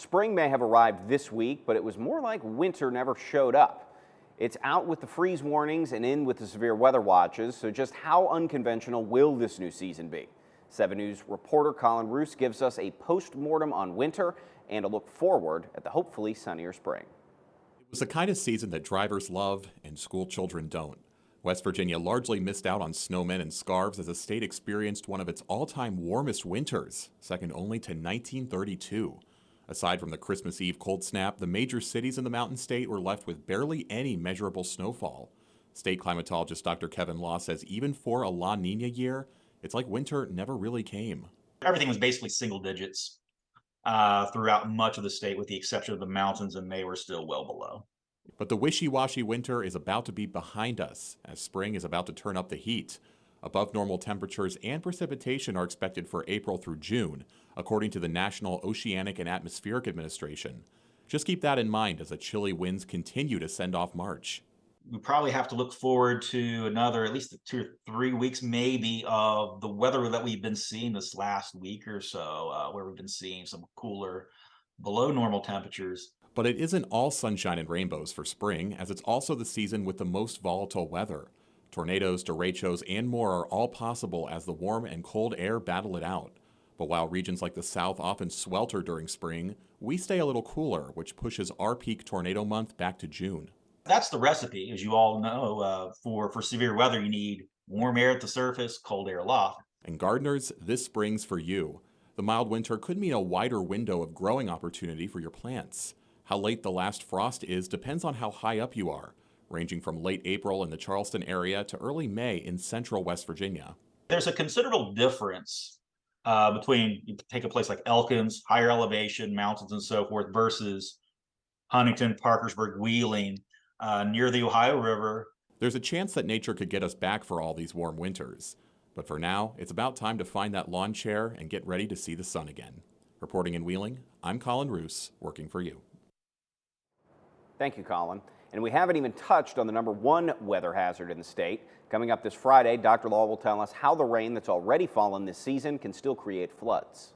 Spring may have arrived this week, but it was more like winter never showed up. It's out with the freeze warnings and in with the severe weather watches, so just how unconventional will this new season be? 7 News reporter Colin Roos gives us a post-mortem on winter and a look forward at the hopefully sunnier spring. It was the kind of season that drivers love and school children don't. West Virginia largely missed out on snowmen and scarves as the state experienced one of its all-time warmest winters, second only to 1932. Aside from the Christmas Eve cold snap, the major cities in the Mountain State were left with barely any measurable snowfall. State climatologist Dr. Kevin Law says even for a La Nina year, it's like winter never really came. Everything was basically single digits throughout much of the state, with the exception of the mountains, and they were still well below. But the wishy-washy winter is about to be behind us, as spring is about to turn up the heat. Above normal temperatures and precipitation are expected for April through June, according to the National Oceanic and Atmospheric Administration. Just keep that in mind as the chilly winds continue to send off March. We probably have to look forward to another at least 2 or 3 weeks maybe of the weather that we've been seeing this last week or so, where we've been seeing some cooler, below normal temperatures. But it isn't all sunshine and rainbows for spring, as it's also the season with the most volatile weather. Tornadoes, derechos, and more are all possible as the warm and cold air battle it out. But while regions like the South often swelter during spring, we stay a little cooler, which pushes our peak tornado month back to June. That's the recipe, as you all know. For severe weather, you need warm air at the surface, cold air aloft. And gardeners, this spring's for you. The mild winter could mean a wider window of growing opportunity for your plants. How late the last frost is depends on how high up you are, ranging from late April in the Charleston area to early May in central West Virginia. There's a considerable difference between, you take a place like Elkins, higher elevation, mountains and so forth, versus Huntington, Parkersburg, Wheeling, near the Ohio River. There's a chance that nature could get us back for all these warm winters. But for now, it's about time to find that lawn chair and get ready to see the sun again. Reporting in Wheeling, I'm Colin Roos, working for you. Thank you, Colin. And we haven't even touched on the #1 weather hazard in the state. Coming up this Friday, Dr. Law will tell us how the rain that's already fallen this season can still create floods.